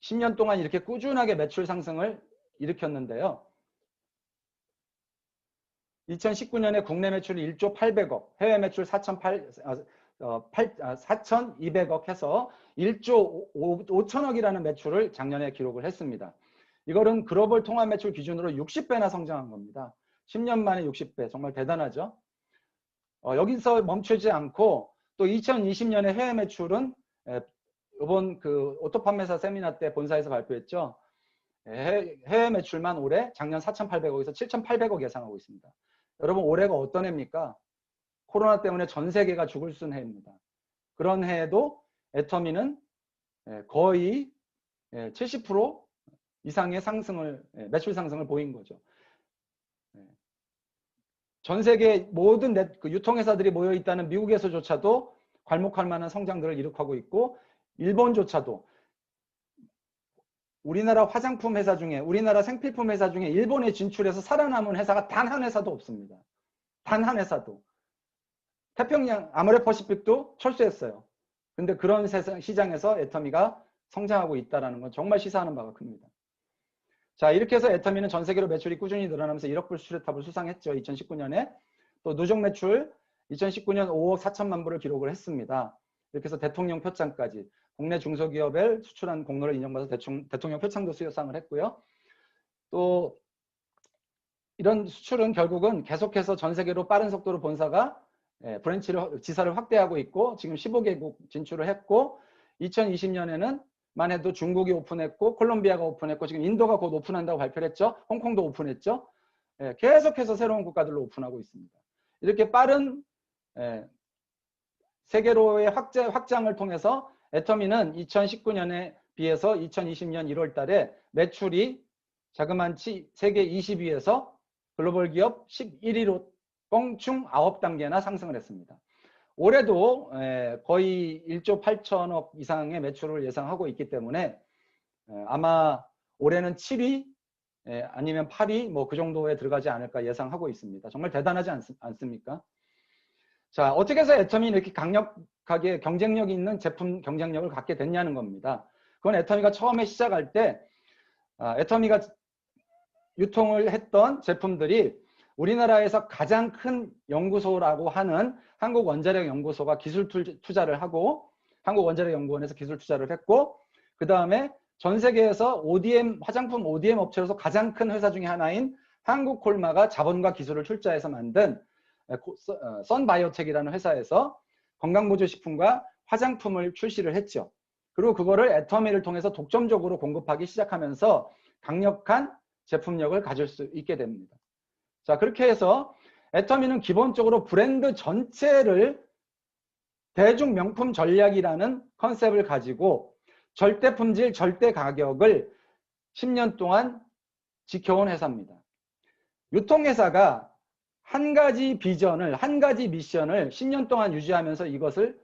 10년 동안 이렇게 꾸준하게 매출 상승을 일으켰는데요. 2019년에 국내 매출 1조 800억, 해외 매출 4,200억 해서 1조 5천억이라는 매출을 작년에 기록을 했습니다. 이거는 글로벌 통합 매출 기준으로 60배나 성장한 겁니다. 10년 만에 60배, 정말 대단하죠. 여기서 멈추지 않고 또 2020년에 해외 매출은 이번 그 오토 판매사 세미나 때 본사에서 발표했죠. 해외 매출만 올해 작년 4,800억에서 7,800억 예상하고 있습니다. 여러분 올해가 어떤 해입니까? 코로나 때문에 전 세계가 죽을 쓴 해입니다. 그런 해에도 애터미는 거의 70% 이상의 상승을, 매출 상승을 보인 거죠. 전 세계 모든 유통회사들이 모여있다는 미국에서조차도 괄목할 만한 성장들을 이룩하고 있고, 일본조차도 우리나라 화장품 회사 중에, 우리나라 생필품 회사 중에 일본에 진출해서 살아남은 회사가 단 한 회사도 없습니다. 단 한 회사도. 태평양 아모레퍼시픽도 철수했어요. 근데 그런 시장에서 애터미가 성장하고 있다는 건 정말 시사하는 바가 큽니다. 자, 이렇게 해서 애터미는 전 세계로 매출이 꾸준히 늘어나면서 1억 불 수출탑을 수상했죠. 2019년에. 또 누적 매출 2019년 5억 4천만 불을 기록을 했습니다. 이렇게 해서 대통령 표창까지. 국내 중소기업에 수출한 공로를 인정받아서 대통령 표창도 수여상을 했고요. 또 이런 수출은 결국은 계속해서 전 세계로 빠른 속도로 본사가 지사를 확대하고 있고 지금 15개국 진출을 했고 2020년에는 만 해도 중국이 오픈했고 콜롬비아가 오픈했고 지금 인도가 곧 오픈한다고 발표를 했죠. 홍콩도 오픈했죠. 계속해서 새로운 국가들로 오픈하고 있습니다. 이렇게 빠른 세계로의 확장을 통해서 애터미는 2019년에 비해서 2020년 1월 달에 매출이 자그만치 세계 20위에서 글로벌 기업 11위로 껑충 9단계나 상승을 했습니다. 올해도 거의 1조 8천억 이상의 매출을 예상하고 있기 때문에 아마 올해는 7위 아니면 8위 뭐 그 정도에 들어가지 않을까 예상하고 있습니다. 정말 대단하지 않습니까? 자, 어떻게 해서 애터미 이렇게 강력하게 경쟁력 있는 제품 경쟁력을 갖게 됐냐는 겁니다. 그건 애터미가 처음에 시작할 때 애터미가 유통을 했던 제품들이 우리나라에서 가장 큰 연구소라고 하는 한국원자력연구소가 기술 투자를 하고 한국원자력연구원에서 기술 투자를 했고 그 다음에 전 세계에서 화장품 ODM 업체로서 가장 큰 회사 중에 하나인 한국콜마가 자본과 기술을 출자해서 만든 선바이오텍이라는 회사에서 건강보조식품과 화장품을 출시를 했죠. 그리고 그거를 애터미를 통해서 독점적으로 공급하기 시작하면서 강력한 제품력을 가질 수 있게 됩니다. 자, 그렇게 해서 애터미는 기본적으로 브랜드 전체를 대중 명품 전략이라는 컨셉을 가지고 절대 품질, 절대 가격을 10년 동안 지켜온 회사입니다. 유통회사가 한 가지 비전을, 한 가지 미션을 10년 동안 유지하면서 이것을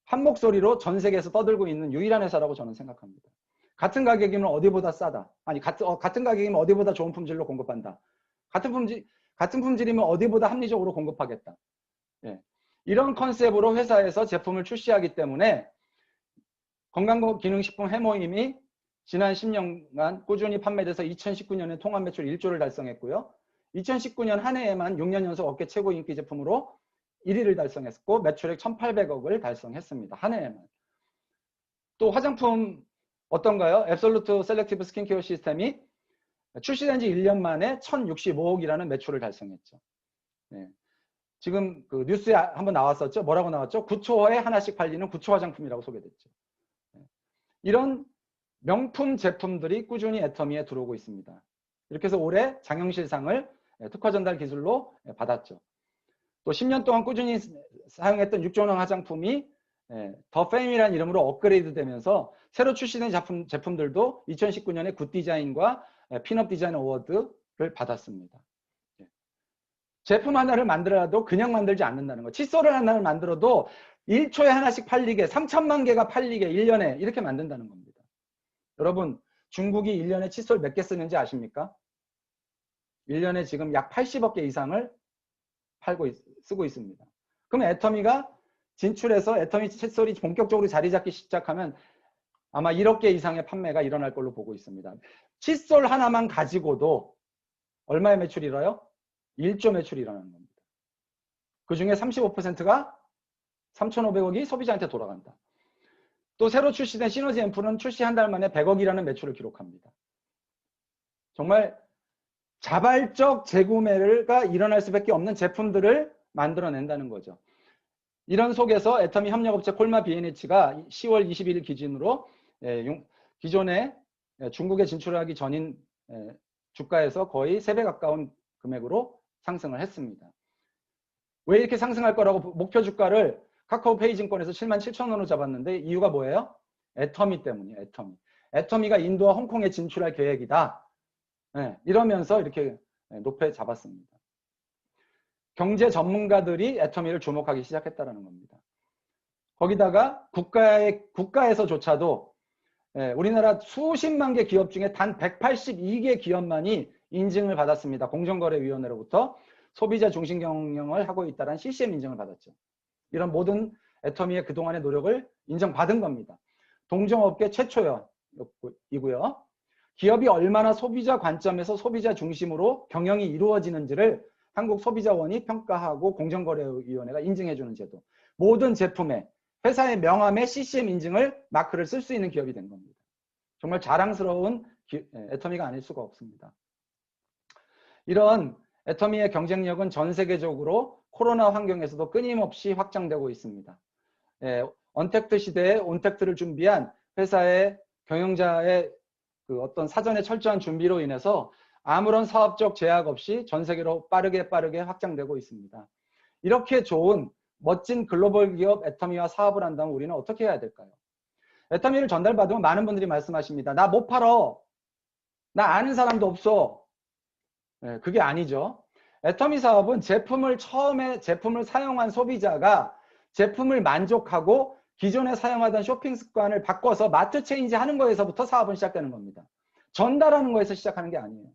한 목소리로 전 세계에서 떠들고 있는 유일한 회사라고 저는 생각합니다. 같은 가격이면 어디보다 싸다. 아니, 같은 가격이면 어디보다 좋은 품질로 공급한다. 같은 품질이면 어디보다 합리적으로 공급하겠다. 예. 이런 컨셉으로 회사에서 제품을 출시하기 때문에 건강기능식품 해모임이 지난 10년간 꾸준히 판매돼서 2019년에 통합 매출 1조를 달성했고요. 2019년 한 해에만 6년 연속 업계 최고 인기 제품으로 1위를 달성했고 매출액 1,800억을 달성했습니다. 한 해에만. 또 화장품 어떤가요? 앱솔루트 셀렉티브 스킨케어 시스템이 출시된 지 1년 만에 1,065억이라는 매출을 달성했죠. 네. 지금 그 뉴스에 한번 나왔었죠. 뭐라고 나왔죠? 9초에 하나씩 팔리는 9초 화장품이라고 소개됐죠. 네. 이런 명품 제품들이 꾸준히 애터미에 들어오고 있습니다. 이렇게 해서 올해 장영실상을 특화 전달 기술로 받았죠. 또 10년 동안 꾸준히 사용했던 육종형 화장품이 더 페임이라는 이름으로 업그레이드 되면서 새로 출시된 제품들도 2019년에 굿 디자인과 핀업 디자인 어워드를 받았습니다. 제품 하나를 만들어도 그냥 만들지 않는다는 거. 칫솔을 하나를 만들어도 1초에 하나씩 팔리게 3천만 개가 팔리게 1년에 이렇게 만든다는 겁니다. 여러분 중국이 1년에 칫솔 몇 개 쓰는지 아십니까? 1년에 지금 약 80억 개 이상을 쓰고 있습니다. 그럼 애터미가 진출해서 애터미 칫솔이 본격적으로 자리 잡기 시작하면 아마 1억 개 이상의 판매가 일어날 걸로 보고 있습니다. 칫솔 하나만 가지고도 얼마의 매출이 일어요? 1조 매출이 일어나는 겁니다. 그 중에 35%가 3,500억이 소비자한테 돌아간다. 또 새로 출시된 시너지 앰플은 출시 한 달 만에 100억이라는 매출을 기록합니다. 정말 자발적 재구매가 일어날 수밖에 없는 제품들을 만들어낸다는 거죠. 이런 속에서 애터미 협력업체 콜마 B&H가 10월 21일 기준으로 기존에 중국에 진출하기 전인 주가에서 거의 3배 가까운 금액으로 상승을 했습니다. 왜 이렇게 상승할 거라고 목표 주가를 카카오페이 증권에서 77,000원으로 잡았는데 이유가 뭐예요? 애터미 때문이에요. 애터미가 인도와 홍콩에 진출할 계획이다. 이러면서 이렇게 높게 잡았습니다. 경제 전문가들이 애터미를 주목하기 시작했다는 겁니다. 거기다가 국가에서조차도 우리나라 수십만 개 기업 중에 단 182개 기업만이 인증을 받았습니다. 공정거래위원회로부터 소비자 중심 경영을 하고 있다는 CCM 인증을 받았죠. 이런 모든 애터미의 그동안의 노력을 인정받은 겁니다. 동종업계 최초이고요. 기업이 얼마나 소비자 관점에서 소비자 중심으로 경영이 이루어지는지를 한국소비자원이 평가하고 공정거래위원회가 인증해주는 제도. 모든 제품에 회사의 명함에 CCM 인증을 마크를 쓸 수 있는 기업이 된 겁니다. 정말 자랑스러운 애터미가 아닐 수가 없습니다. 이런 애터미의 경쟁력은 전 세계적으로 코로나 환경에서도 끊임없이 확장되고 있습니다. 언택트 시대에 온택트를 준비한 회사의 경영자의 그 어떤 사전에 철저한 준비로 인해서 아무런 사업적 제약 없이 전 세계로 빠르게 확장되고 있습니다. 이렇게 좋은 멋진 글로벌 기업 애터미와 사업을 한다면 우리는 어떻게 해야 될까요? 애터미를 전달받으면 많은 분들이 말씀하십니다. 나 못 팔어. 나 아는 사람도 없어. 그게 아니죠. 애터미 사업은 처음에 제품을 사용한 소비자가 제품을 만족하고 기존에 사용하던 쇼핑 습관을 바꿔서 마트 체인지 하는 거에서부터 사업은 시작되는 겁니다. 전달하는 거에서 시작하는 게 아니에요.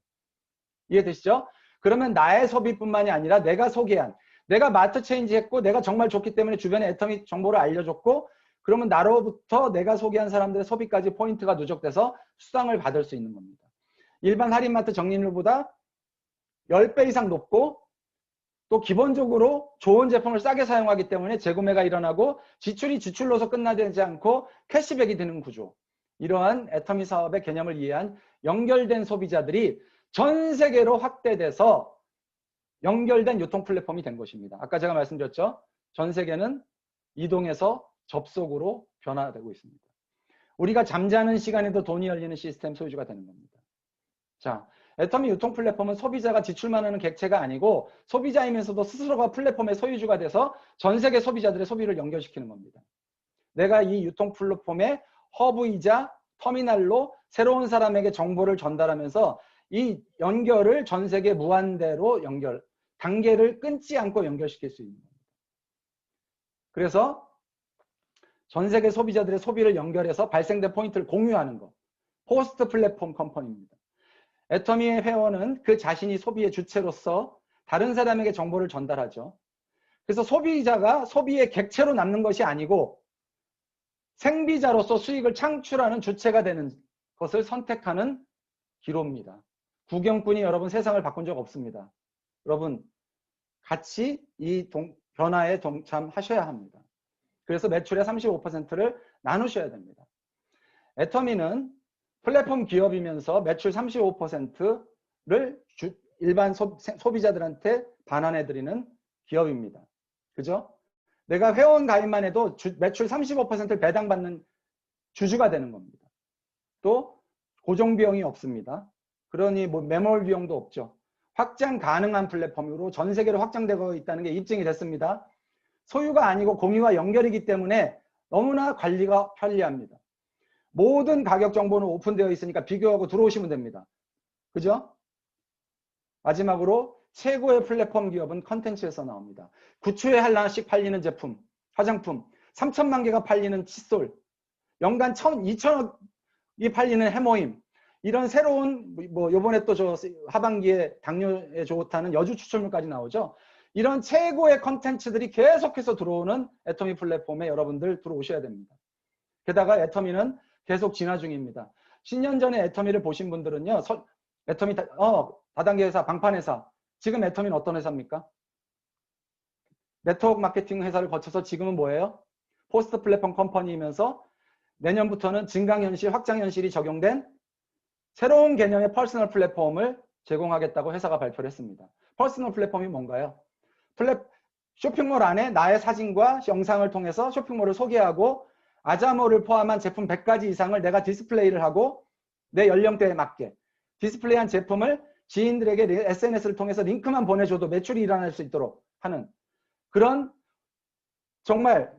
이해되시죠? 그러면 나의 소비뿐만이 아니라 내가 소개한, 내가 마트 체인지 했고 내가 정말 좋기 때문에 주변에 애터미 정보를 알려줬고, 그러면 나로부터 내가 소개한 사람들의 소비까지 포인트가 누적돼서 수당을 받을 수 있는 겁니다. 일반 할인마트 적립률보다 10배 이상 높고, 또 기본적으로 좋은 제품을 싸게 사용하기 때문에 재구매가 일어나고 지출이 지출로서 끝나지 않고 캐시백이 되는 구조. 이러한 애터미 사업의 개념을 이해한 연결된 소비자들이 전 세계로 확대돼서 연결된 유통 플랫폼이 된 것입니다. 아까 제가 말씀드렸죠. 전 세계는 이동에서 접속으로 변화되고 있습니다. 우리가 잠자는 시간에도 돈이 열리는 시스템 소유주가 되는 겁니다. 자, 애터미 유통 플랫폼은 소비자가 지출만 하는 객체가 아니고 소비자이면서도 스스로가 플랫폼의 소유주가 돼서 전 세계 소비자들의 소비를 연결시키는 겁니다. 내가 이 유통 플랫폼의 허브이자 터미널로 새로운 사람에게 정보를 전달하면서 이 연결을 전 세계 무한대로 단계를 끊지 않고 연결시킬 수 있는 겁니다. 그래서 전 세계 소비자들의 소비를 연결해서 발생된 포인트를 공유하는 것. 호스트 플랫폼 컴퍼니입니다. 애터미의 회원은 그 자신이 소비의 주체로서 다른 사람에게 정보를 전달하죠. 그래서 소비자가 소비의 객체로 남는 것이 아니고 생비자로서 수익을 창출하는 주체가 되는 것을 선택하는 기로입니다. 구경꾼이 여러분 세상을 바꾼 적 없습니다. 여러분 같이 이 변화에 동참하셔야 합니다. 그래서 매출의 35%를 나누셔야 됩니다. 애터미는 플랫폼 기업이면서 매출 35%를 일반 소비자들한테 반환해드리는 기업입니다. 그죠? 내가 회원 가입만 해도 매출 35%를 배당받는 주주가 되는 겁니다. 또 고정비용이 없습니다. 그러니 뭐 매몰 비용도 없죠. 확장 가능한 플랫폼으로 전 세계로 확장되고 있다는 게 입증이 됐습니다. 소유가 아니고 공유와 연결이기 때문에 너무나 관리가 편리합니다. 모든 가격 정보는 오픈되어 있으니까 비교하고 들어오시면 됩니다. 그죠? 마지막으로 최고의 플랫폼 기업은 컨텐츠에서 나옵니다. 9초에 하나씩 팔리는 화장품, 3천만 개가 팔리는 칫솔, 연간 2천억이 팔리는 해모임, 이런 새로운 요번에 또 저 하반기에 당뇨에 좋다는 여주 추출물까지 나오죠. 이런 최고의 컨텐츠들이 계속해서 들어오는 애터미 플랫폼에 여러분들 들어오셔야 됩니다. 게다가 애터미는 계속 진화 중입니다. 10년 전에 애터미를 보신 분들은요, 애터미 다단계 회사, 방판 회사. 지금 애터미는 어떤 회사입니까? 네트워크 마케팅 회사를 거쳐서 지금은 뭐예요? 포스트 플랫폼 컴퍼니이면서 내년부터는 증강현실, 확장현실이 적용된 새로운 개념의 퍼스널 플랫폼을 제공하겠다고 회사가 발표를 했습니다. 퍼스널 플랫폼이 뭔가요? 쇼핑몰 안에 나의 사진과 영상을 통해서 쇼핑몰을 소개하고 아자모를 포함한 제품 100가지 이상을 내가 디스플레이를 하고 내 연령대에 맞게 디스플레이한 제품을 지인들에게 SNS를 통해서 링크만 보내줘도 매출이 일어날 수 있도록 하는 그런 정말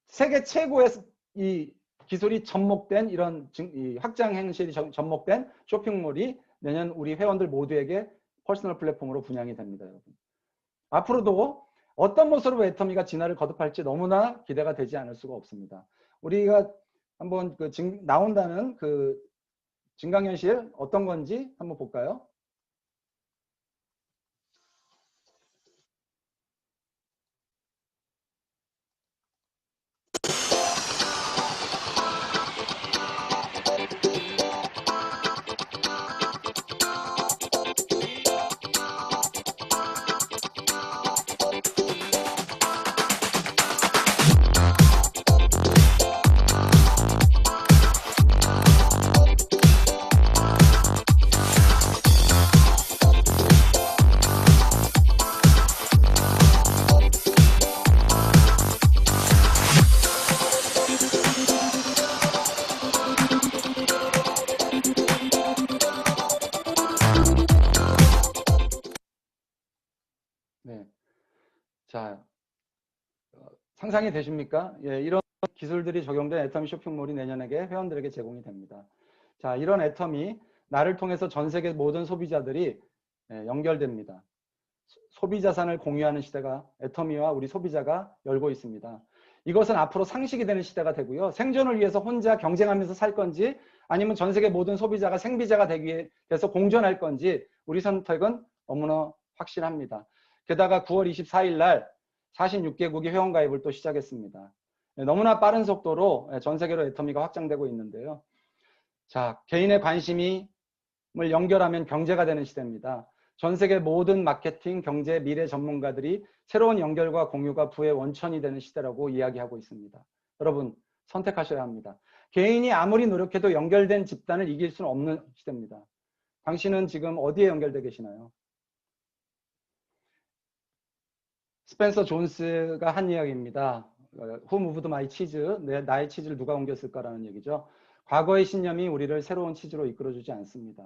세계 최고의 이 기술이 접목된 이런 확장 행실이 접목된 쇼핑몰이 내년 우리 회원들 모두에게 퍼스널 플랫폼으로 분양이 됩니다. 여러분. 앞으로도 어떤 모습으로 애터미가 진화를 거듭할지 너무나 기대가 되지 않을 수가 없습니다. 우리가 한번 나온다는 그 증강현실 어떤 건지 한번 볼까요? 자, 상상이 되십니까? 예, 이런 기술들이 적용된 애터미 쇼핑몰이 내년에게 회원들에게 제공이 됩니다. 자, 이런 애터미 나를 통해서 전 세계 모든 소비자들이 연결됩니다. 소비 자산을 공유하는 시대가 애터미와 우리 소비자가 열고 있습니다. 이것은 앞으로 상식이 되는 시대가 되고요. 생존을 위해서 혼자 경쟁하면서 살 건지 아니면 전 세계 모든 소비자가 생비자가 되기 위해서 공존할 건지 우리 선택은 너무나 확실합니다. 게다가 9월 24일 날 46개국이 회원가입을 또 시작했습니다. 너무나 빠른 속도로 전 세계로 애터미가 확장되고 있는데요. 자, 개인의 관심을 연결하면 경제가 되는 시대입니다. 전 세계 모든 마케팅, 경제, 미래 전문가들이 새로운 연결과 공유가 부의 원천이 되는 시대라고 이야기하고 있습니다. 여러분, 선택하셔야 합니다. 개인이 아무리 노력해도 연결된 집단을 이길 수는 없는 시대입니다. 당신은 지금 어디에 연결되어 계시나요? 스펜서 존스가 한 이야기입니다. Who moved my cheese? 나의 치즈를 누가 옮겼을까라는 얘기죠. 과거의 신념이 우리를 새로운 치즈로 이끌어주지 않습니다.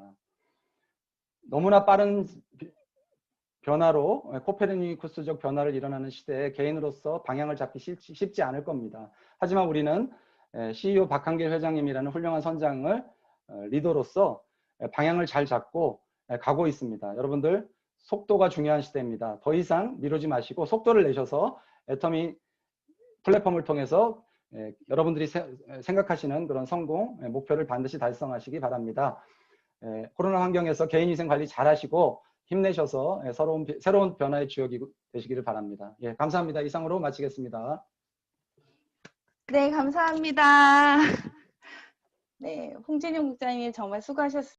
너무나 빠른 변화로 코페르니쿠스적 변화를 일어나는 시대에 개인으로서 방향을 잡기 쉽지 않을 겁니다. 하지만 우리는 CEO 박한길 회장님이라는 훌륭한 선장을 리더로서 방향을 잘 잡고 가고 있습니다. 여러분들 속도가 중요한 시대입니다. 더 이상 미루지 마시고 속도를 내셔서 애터미 플랫폼을 통해서 여러분들이 생각하시는 그런 성공 목표를 반드시 달성하시기 바랍니다. 코로나 환경에서 개인위생 관리 잘 하시고 힘내셔서 새로운 변화의 주역이 되시기를 바랍니다. 예, 감사합니다. 이상으로 마치겠습니다. 네, 감사합니다. 네, 홍진영 국장님 정말 수고하셨습니다.